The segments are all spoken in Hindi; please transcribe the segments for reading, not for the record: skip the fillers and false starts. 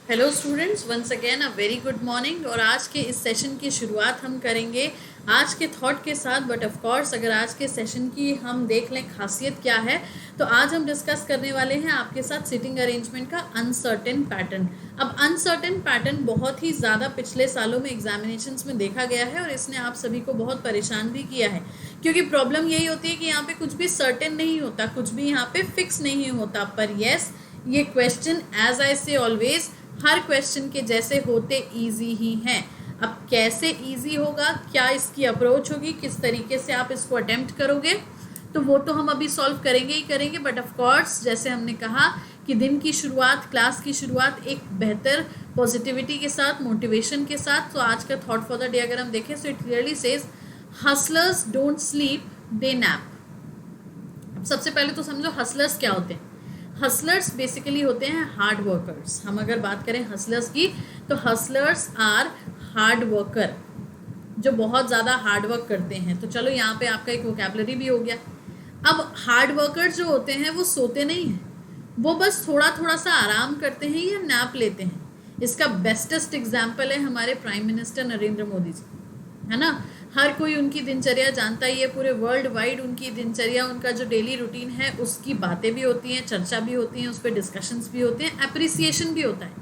Hello students, once again a very good morning. और आज के इस सेशन की शुरुआत हम करेंगे आज के थॉट के साथ। बट ऑफ कोर्स अगर आज के सेशन की हम देख लें खासियत क्या है, तो आज हम डिस्कस करने वाले हैं आपके साथ सिटिंग अरेंजमेंट का अनसर्टेन पैटर्न। अब अनसर्टेन पैटर्न बहुत ही ज़्यादा पिछले सालों में एग्जामिनेशंस में देखा गया है और इसने आप सभी को बहुत परेशान भी किया है, क्योंकि प्रॉब्लम यही होती है कि यहाँ पे कुछ भी सर्टेन नहीं होता, कुछ भी यहाँ पे फिक्स नहीं होता। पर यस, ये क्वेश्चन एज आई से ऑलवेज हर क्वेश्चन के जैसे होते इजी ही हैं। अब कैसे इजी होगा, क्या इसकी अप्रोच होगी, किस तरीके से आप इसको अटेम्प्ट करोगे, तो वो तो हम अभी सॉल्व करेंगे ही करेंगे। बट ऑफ कोर्स जैसे हमने कहा कि दिन की शुरुआत, क्लास की शुरुआत एक बेहतर पॉजिटिविटी के साथ, मोटिवेशन के साथ। तो आज का थॉट फॉर द डे अगर हम देखें तो it clearly says hustlers don't sleep, they nap. सबसे पहले तो समझो हसलर्स क्या होते हैं। हसलर्स बेसिकली होते हैं हार्ड वर्कर्स। हम अगर बात करें हसलर्स की, तो हसलर्स आर हार्ड वर्कर, जो बहुत ज़्यादा हार्ड वर्क करते हैं। तो चलो यहाँ पे आपका एक वोकैबुलरी भी हो गया। अब हार्ड वर्कर जो होते हैं वो सोते नहीं हैं, वो बस थोड़ा थोड़ा सा आराम करते हैं या नैप लेते हैं। इसका बेस्टेस्ट एग्जाम्पल है हमारे प्राइम मिनिस्टर नरेंद्र मोदी जी, है ना। हर कोई उनकी दिनचर्या जानता ही है, पूरे वर्ल्ड वाइड उनकी दिनचर्या, उनका जो डेली रूटीन है उसकी बातें भी होती हैं, चर्चा भी होती हैं, उस पर डिस्कशंस भी होते हैं, अप्रिसिएशन भी होता है।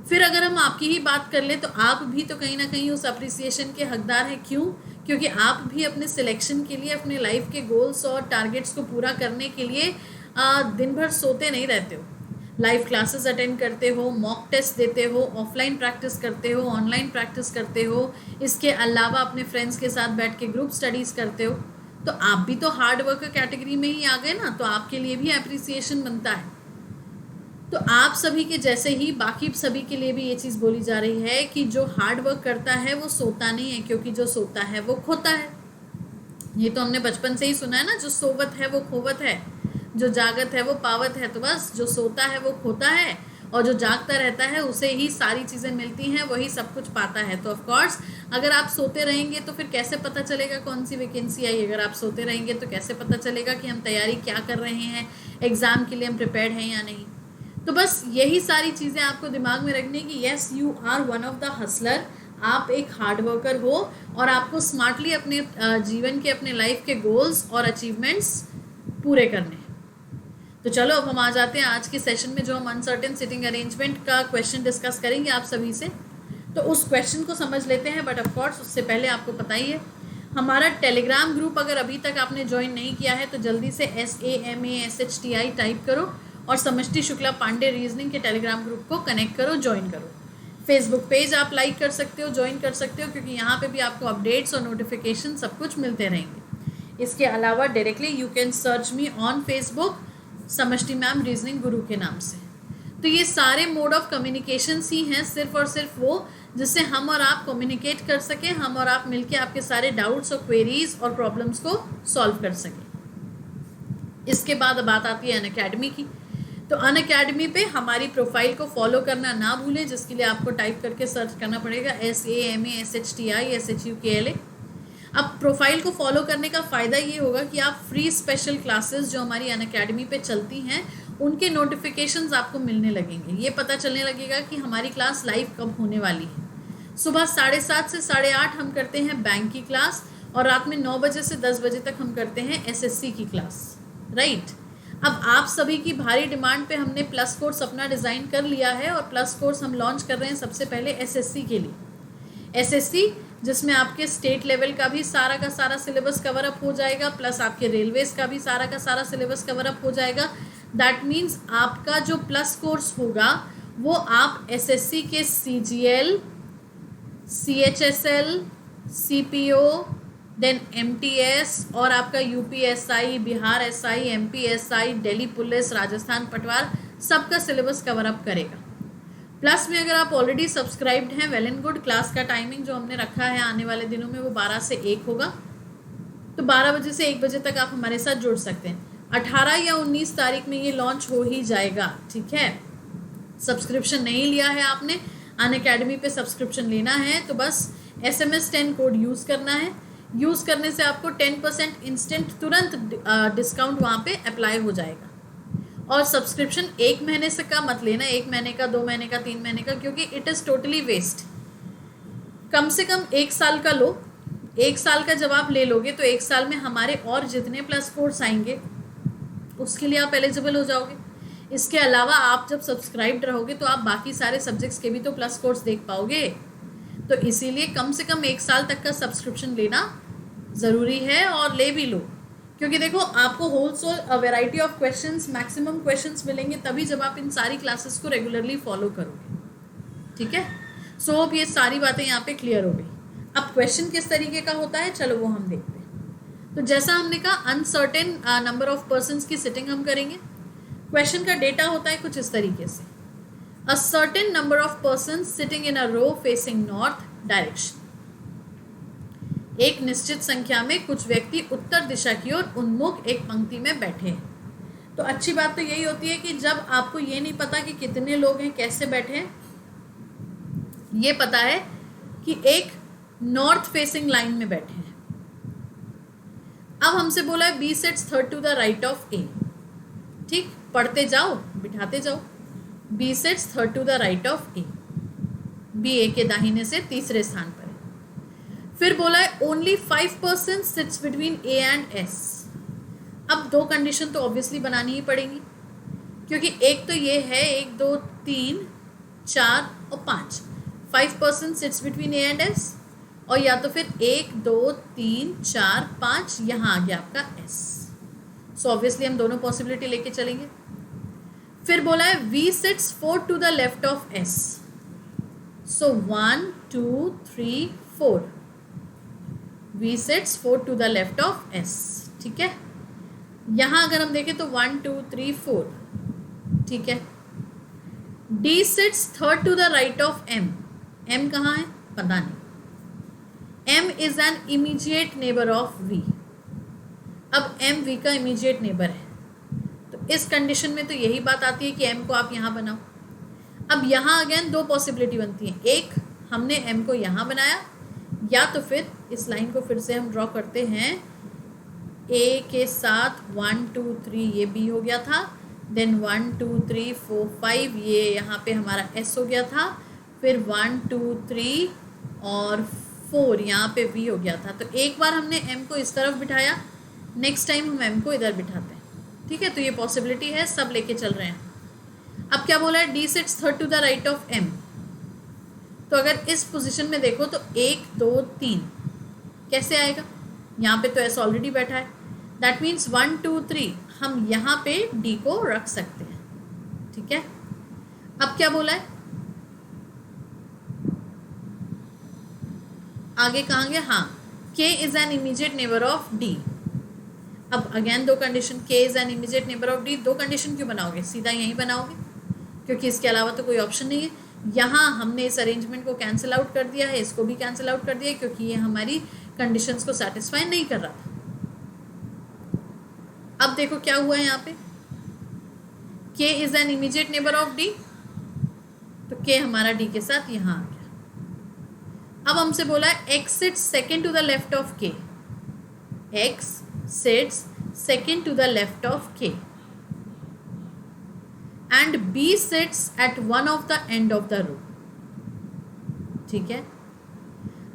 फिर अगर हम आपकी ही बात कर लें तो आप भी तो कहीं ना कहीं उस अप्रिसिएशन के हकदार हैं। क्यों? क्योंकि आप भी अपने सिलेक्शन के लिए, अपने लाइफ के गोल्स और टारगेट्स को पूरा करने के लिए दिन भर सोते नहीं रहते हो। लाइव क्लासेस अटेंड करते हो, मॉक टेस्ट देते हो, ऑफलाइन प्रैक्टिस करते हो, ऑनलाइन प्रैक्टिस करते हो, इसके अलावा अपने फ्रेंड्स के साथ बैठ के ग्रुप स्टडीज़ करते हो। तो आप भी तो हार्ड वर्कर कैटेगरी में ही आ गए ना, तो आपके लिए भी अप्रिसिएशन बनता है। तो आप सभी के जैसे ही बाकी सभी के लिए भी ये चीज़ बोली जा रही है कि जो हार्ड वर्क करता है वो सोता नहीं है, क्योंकि जो सोता है वो खोता है। ये तो हमने बचपन से ही सुना है ना, जो सोवत है वो खोवत है, जो जागत है वो पावत है। तो बस जो सोता है वो खोता है, और जो जागता रहता है उसे ही सारी चीज़ें मिलती हैं, वही सब कुछ पाता है। तो ऑफ कोर्स अगर आप सोते रहेंगे तो फिर कैसे पता चलेगा कौन सी वैकेंसी आई। अगर आप सोते रहेंगे तो कैसे पता चलेगा कि हम तैयारी क्या कर रहे हैं, एग्ज़ाम के लिए हम प्रिपेयर्ड हैं या नहीं। तो बस यही सारी चीज़ें आपको दिमाग में रखने की, yes you are one of the hustler. आप एक हार्ड वर्कर हो और आपको स्मार्टली अपने जीवन के, अपने लाइफ के गोल्स और अचीवमेंट्स पूरे करने हैं। तो चलो अब हम आ जाते हैं आज के सेशन में, जो हम अनसर्टेन सिटिंग अरेंजमेंट का क्वेश्चन डिस्कस करेंगे आप सभी से। तो उस क्वेश्चन को समझ लेते हैं। बट ऑफ कोर्स उससे पहले आपको पता ही है, हमारा टेलीग्राम ग्रुप अगर अभी तक आपने ज्वाइन नहीं किया है तो जल्दी से SAMASHTI टाइप करो और समष्टि शुक्ला पांडे रीजनिंग के टेलीग्राम ग्रुप को कनेक्ट करो, ज्वाइन करो। फेसबुक पेज आप लाइक कर सकते हो, ज्वाइन कर सकते हो, क्योंकि यहाँ पे भी आपको अपडेट्स और नोटिफिकेशन सब कुछ मिलते रहेंगे। इसके अलावा directly you can search me on Facebook समष्टि मैम रीजनिंग गुरु के नाम से। तो ये सारे मोड ऑफ कम्युनिकेशन ही हैं, सिर्फ और सिर्फ वो जिससे हम और आप कम्युनिकेट कर सकें, हम और आप मिलके आपके सारे डाउट्स और क्वेरीज और प्रॉब्लम्स को सॉल्व कर सकें। इसके बाद बात आती है अनअकैडमी की। तो अनअकैडमी पे हमारी प्रोफाइल को फॉलो करना ना भूलें, जिसके लिए आपको टाइप करके सर्च करना पड़ेगा SAMASHTI अब प्रोफाइल को फॉलो करने का फ़ायदा ये होगा कि आप फ्री स्पेशल क्लासेस जो हमारी अनअकैडमी पे चलती हैं उनके नोटिफिकेशंस आपको मिलने लगेंगे। ये पता चलने लगेगा कि हमारी क्लास लाइव कब होने वाली है। सुबह 7:30 से 8:30 हम करते हैं बैंक की क्लास, और रात में 9 बजे से 10 बजे तक हम करते हैं SSC की क्लास, राइट। अब आप सभी की भारी डिमांड पे हमने प्लस कोर्स अपना डिज़ाइन कर लिया है, और प्लस कोर्स हम लॉन्च कर रहे हैं सबसे पहले SSC के लिए। SSC जिसमें आपके स्टेट लेवल का भी सारा का सारा सिलेबस कवर अप हो जाएगा, प्लस आपके रेलवेज़ का भी सारा का सारा सिलेबस कवर अप हो जाएगा। दैट मीन्स आपका जो प्लस कोर्स होगा वो आप SSC के CGL, CHSL, CPO, then MTS और आपका UPSI, Bihar SI, MP SI, Delhi police, Rajasthan Patwar, सबका सिलेबस कवर अप करेगा। प्लस में अगर आप ऑलरेडी सब्सक्राइब्ड हैं, वेल एंड गुड। क्लास का टाइमिंग जो हमने रखा है आने वाले दिनों में वो 12 से 1 होगा, तो 12 बजे से 1 बजे तक आप हमारे साथ जुड़ सकते हैं। 18 या 19 तारीख में ये लॉन्च हो ही जाएगा, ठीक है। सब्सक्रिप्शन नहीं लिया है आपने, अनअकैडमी पे सब्सक्रिप्शन लेना है तो बस SMS 10 कोड यूज़ करना है। यूज़ करने से आपको 10% इंस्टेंट तुरंत डिस्काउंट वहाँ पे अप्लाई हो जाएगा। और सब्सक्रिप्शन 1 महीने से का मत लेना, 1 महीने का, 2 महीने का, 3 महीने का, क्योंकि इट इज़ टोटली वेस्ट। कम से कम 1 साल का लो। 1 साल का जब आप ले लोगे तो 1 साल में हमारे और जितने प्लस कोर्स आएंगे उसके लिए आप एलिजिबल हो जाओगे। इसके अलावा आप जब सब्सक्राइब्ड रहोगे तो आप बाकी सारे सब्जेक्ट्स के भी तो प्लस कोर्स देख पाओगे। तो इसीलिए कम से कम 1 साल तक का सब्सक्रिप्शन लेना ज़रूरी है, और ले भी लो, क्योंकि देखो आपको whole variety of questions, maximum questions मिलेंगे तभी जब आप इन सारी क्लासेस को रेगुलरली फॉलो करोगे। ठीक है, सो अब ये सारी बातें यहाँ पे क्लियर हो गई। अब क्वेश्चन किस तरीके का होता है, चलो वो हम देखते हैं। तो जैसा हमने कहा, अनसर्टेन नंबर ऑफ पर्सन्स की सिटिंग हम करेंगे। क्वेश्चन का डेटा होता है कुछ इस तरीके से, a certain number of persons sitting in a row facing north direction. एक निश्चित संख्या में कुछ व्यक्ति उत्तर दिशा की ओर उन्मुख एक पंक्ति में बैठे हैं। तो अच्छी बात तो यही होती है कि जब आपको ये नहीं पता कि कितने लोग हैं, कैसे बैठे हैं, ये पता है कि एक नॉर्थ फेसिंग लाइन में बैठे हैं। अब हमसे बोला है B sits third to the right of A. ठीक, पढ़ते जाओ, बिठाते जाओ। B sits third to the right of A, B A के दाहिने से तीसरे स्थान पर है। फिर बोला है only 5% sits between A and S. अब 2 कंडीशन तो ऑब्वियसली बनानी ही पड़ेगी, क्योंकि एक तो ये है 1 2 3 4 और 5, 5% sits between A and S, और या तो फिर 1 2 3 4 5 यहाँ आ गया आपका एस। सो ऑब्वियसली हम दोनों पॉसिबिलिटी लेके चलेंगे। फिर बोला है V sits 4 to the left of S. So 1 2 3 4, V sits 4 to the left of S. ठीक है, यहाँ अगर हम देखें तो 1 2 3 4। ठीक है, D sits third to the right of M. M कहाँ है पता नहीं। M is an immediate neighbour of V. अब एम वी का इमीडिएट नेबर है, तो इस कंडीशन में तो यही बात आती है कि एम को आप यहाँ बनाओ। अब यहाँ अगेन 2 पॉसिबिलिटी बनती हैं, एक हमने एम को यहाँ बनाया, या तो फिर इस लाइन को फिर से हम ड्रॉ करते हैं, ए के साथ 1 2 3 ये बी हो गया था, देन 1 2 3 4 5 ये यहाँ पे हमारा एस हो गया था, फिर 1 2 3 और 4 यहाँ पे वी हो गया था। तो एक बार हमने एम को इस तरफ बिठाया, नेक्स्ट टाइम हम एम को इधर बिठाते हैं। ठीक है, तो ये पॉसिबिलिटी है, सब लेके चल रहे हैं। अब क्या बोला है, D sits third to the right of M. तो अगर इस पोजीशन में देखो तो 1 2 3 कैसे आएगा, यहाँ पे तो एस ऑलरेडी बैठा है, दैट मीन्स 1 2 3 हम यहाँ पे डी को रख सकते हैं। ठीक है, अब क्या बोला है, आगे कहाँ गया, हाँ, K is an immediate neighbour of D। अब again 2 condition, K is an immediate neighbour of D। 2 condition क्यों बनाओगे, सीधा यहीं बनाओगे, क्योंकि इसके अलावा तो कोई ऑप्शन नहीं है। यहाँ हमने इस अरेंजमेंट को कैंसिल आउट कर दिया है, इसको भी कैंसिल आउट कर दिया है, क्योंकि ये हमारी कंडीशंस को सेटिस्फाई नहीं कर रहा था। अब देखो क्या हुआ है यहाँ पे, K is an immediate neighbour of D, तो K हमारा D के साथ यहाँ आ गया। अब हमसे बोला है X sits second to the left of K। X sits second to the left of K and B sits at one of the end of the row. ठीक है,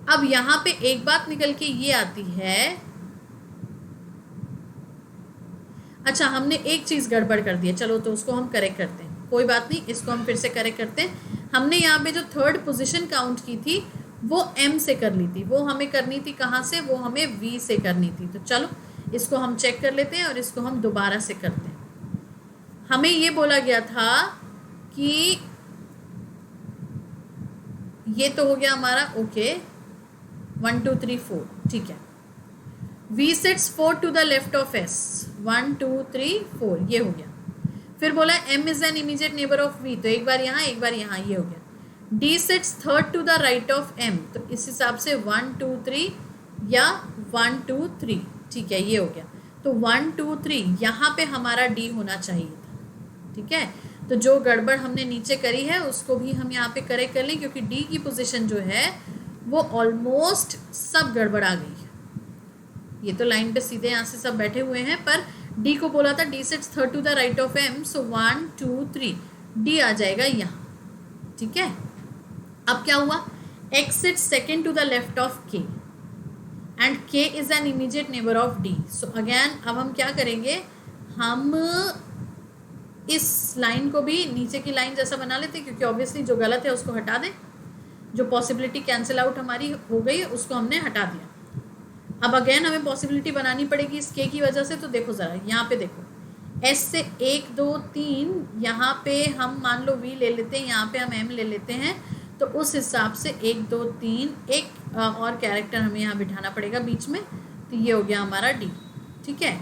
अब यहाँ पे एक बात निकल के ये आती है, अच्छा हमने एक चीज़ गड़बड़ कर दी है, चलो तो उसको हम करेक्ट करते हैं, कोई बात नहीं, इसको हम फिर से करेक्ट करते हैं। हमने यहाँ पे जो थर्ड पोजीशन काउंट की थी वो M से कर ली थी, वो हमें करनी थी कहाँ से, वो हमें V से करनी थी। तो चलो इसको हम चेक कर लेते हैं और इसको हम दोबारा से करते हैं। हमें ये बोला गया था कि ये तो हो गया हमारा, ओके 1 2 3 4, ठीक है। V sits 4 to the left of S, 1 2 3 4 ये हो गया। फिर बोला M is an immediate neighbour of V, तो एक बार यहाँ एक बार यहाँ, ये हो गया। D sits third to the right of M, तो इस हिसाब से 1 2 3 या 1 2 3, ठीक है ये हो गया। तो 1 2 3 यहाँ पे हमारा D होना चाहिए था। ठीक है, तो जो गड़बड़ हमने नीचे करी है उसको भी हम यहाँ पे करेक्ट कर लें, क्योंकि D की पोजीशन जो है वो ऑलमोस्ट सब गड़बड़ आ गई है। ये तो लाइन पे सीधे यहाँ से सब बैठे हुए हैं, पर डी को बोला था D sits third to the right of M, so 1 2 3 D आ जाएगा यहाँ. ठीक है. अब क्या हुआ, X sits second to the left of K and K is an immediate neighbour of D. So again अब हम क्या करेंगे, हम इस लाइन को भी नीचे की लाइन जैसा बना लेते हैं, क्योंकि ऑब्वियसली जो गलत है उसको हटा दें. जो पॉसिबिलिटी कैंसिल आउट हमारी हो गई उसको हमने हटा दिया. अब अगेन हमें पॉसिबिलिटी बनानी पड़ेगी इस के की वजह से. तो देखो ज़रा यहाँ पे देखो, एस से 1 2 3, यहाँ पे हम मान लो वी ले लेते हैं, यहाँ पे हम एम ले लेते हैं. तो उस हिसाब से 1 2 3 एक और कैरेक्टर हमें यहाँ बिठाना पड़ेगा बीच में. तो ये हो गया हमारा डी. ठीक है.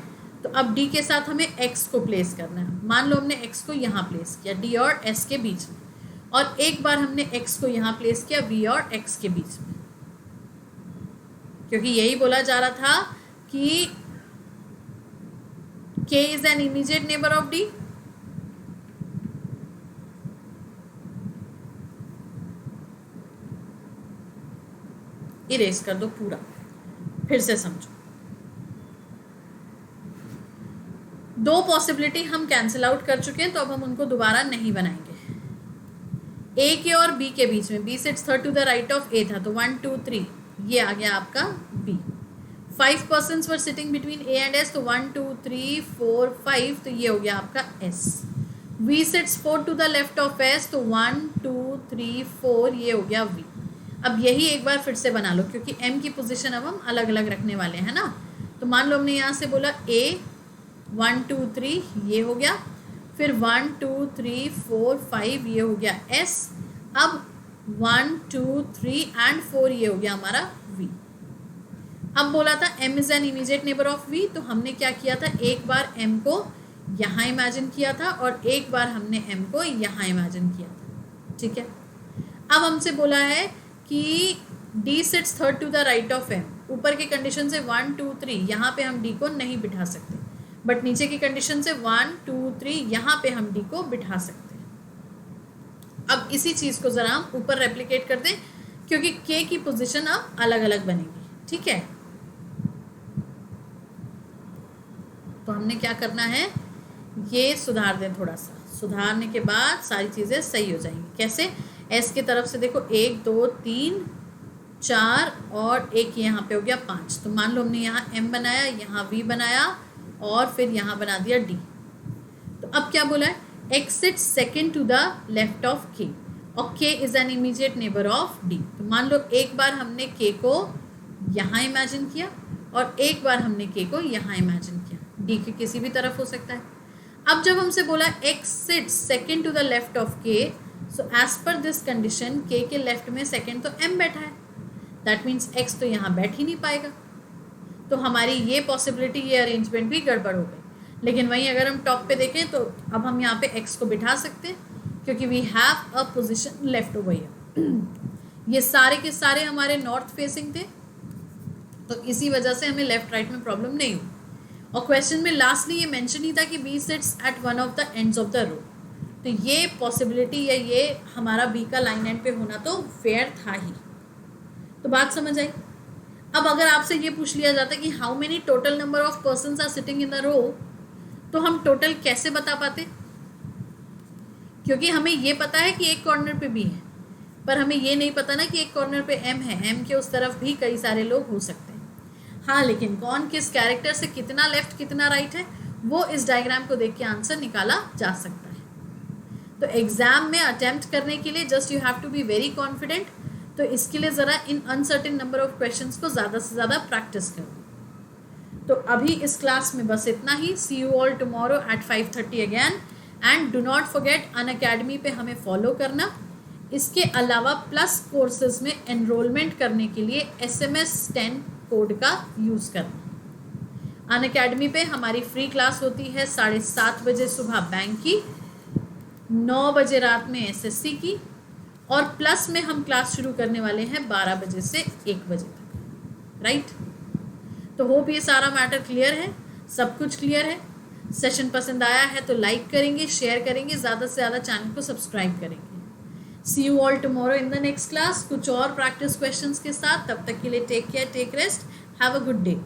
तो अब डी के साथ हमें एक्स को प्लेस करना है. मान लो हमने एक्स को यहाँ प्लेस किया डी और एस के बीच में, और एक बार हमने एक्स को यहाँ प्लेस किया वी और एक्स के बीच में, क्योंकि यही बोला जा रहा था कि K is an immediate neighbour of D. Erase कर दो पूरा, फिर से समझो. दो पॉसिबिलिटी हम कैंसिल आउट कर चुके हैं, तो अब हम उनको दोबारा नहीं बनाएंगे. ए के और बी के बीच में, B sits third to the right of A था, तो 1 2 3 ये आ गया आपका B. 5 persons were sitting between A and S, तो 1 2 3 4 5, तो ये हो गया आपका S. V sits 4 to the left of S, तो 1 2 3 4 ये हो गया वी. अब यही एक बार फिर से बना लो, क्योंकि एम की पोजीशन अब हम अलग अलग रखने वाले हैं ना. तो मान लो हमने यहाँ से बोला ए 1 2 3 ये हो गया, फिर 1 2 3 4 5 ये हो गया एस. अब 1 2 3 एंड 4 ये हो गया हमारा वी. अब बोला था m is an immediate neighbour of v, तो हमने क्या किया था, एक बार m को यहाँ इमेजिन किया था और एक बार हमने m को यहाँ इमेजिन किया था. ठीक है. अब हमसे बोला है कि d sits third to the right of m. ऊपर की कंडीशन से 1 2 3 यहाँ पे हम d को नहीं बिठा सकते, बट नीचे की कंडीशन से 1 2 3 यहाँ पे हम d को बिठा सकते हैं. अब इसी चीज़ को ज़रा हम ऊपर रेप्लिकेट कर दें, क्योंकि k की पोजीशन अब अलग अलग बनेगी. ठीक है. तो हमने क्या करना है, ये सुधार दें थोड़ा सा. सुधारने के बाद सारी चीज़ें सही हो जाएंगी. कैसे, एस की तरफ से देखो 1 2 3 4 और एक यहाँ पे हो गया 5. तो मान लो हमने यहाँ m बनाया, यहाँ v बनाया और फिर यहाँ बना दिया d. तो अब क्या बोला है, x sits second to the left of k और k is an immediate neighbour of d. तो मान लो एक बार हमने k को यहाँ इमेजिन किया और एक बार हमने k को यहाँ इमेजिन किया. d के किसी भी तरफ हो सकता है. अब जब हमसे बोला x sits second to the left of k, so as per this condition k के लेफ्ट में सेकेंड तो m बैठा है, दैट मीन्स x तो यहाँ बैठ ही नहीं पाएगा. तो हमारी ये पॉसिबिलिटी, ये अरेंजमेंट भी गड़बड़ हो गई. लेकिन वहीं अगर हम टॉप पे देखें तो अब हम यहाँ पे x को बिठा सकते हैं, क्योंकि we have a position left over here. ये सारे के सारे हमारे नॉर्थ फेसिंग थे, तो इसी वजह से हमें लेफ्ट राइट में प्रॉब्लम नहीं हुई. और क्वेश्चन में लास्टली ये मेंशन ही था कि B sits at one of the ends of the row. तो ये पॉसिबिलिटी या ये हमारा बी का लाइन एंड पे होना तो फेयर था ही. तो बात समझ आई. अब अगर आपसे ये पूछ लिया जाता कि how many total number of persons are sitting in the row, तो हम टोटल कैसे बता पाते, क्योंकि हमें ये पता है कि एक कॉर्नर पे बी है, पर हमें ये नहीं पता ना कि एक कॉर्नर पे एम है. एम के उस तरफ भी कई सारे लोग हो सकते हैं. हाँ, लेकिन कौन किस कैरेक्टर से कितना लेफ्ट कितना राइट है, वो इस डायग्राम को देख के आंसर निकाला जा सकता है. तो एग्जाम में अटेम्प्ट करने के लिए just you have to be very confident. तो इसके लिए ज़रा इन अनसर्टेन नंबर ऑफ क्वेश्चंस को ज़्यादा से ज़्यादा प्रैक्टिस करो. तो अभी इस क्लास में बस इतना ही. See you all tomorrow at 5:30 again. And do not forget Unacademy पे हमें फॉलो करना. इसके अलावा प्लस कोर्सेज में एनरोलमेंट करने के लिए SMS 10 कोड का यूज़ करना. अनअकैडमी पे हमारी फ्री क्लास होती है 7:30 बजे सुबह बैंक की, 9 बजे रात में SSC की, और प्लस में हम क्लास शुरू करने वाले हैं 12 बजे से 1 बजे तक. राइट. तो होप ये सारा मैटर क्लियर है, सब कुछ क्लियर है. सेशन पसंद आया है तो लाइक करेंगे, शेयर करेंगे, ज़्यादा से ज़्यादा चैनल को सब्सक्राइब करेंगे. See you all tomorrow in the next class कुछ और प्रैक्टिस क्वेश्चंस के साथ. तब तक के लिए take care, take rest, have a good day.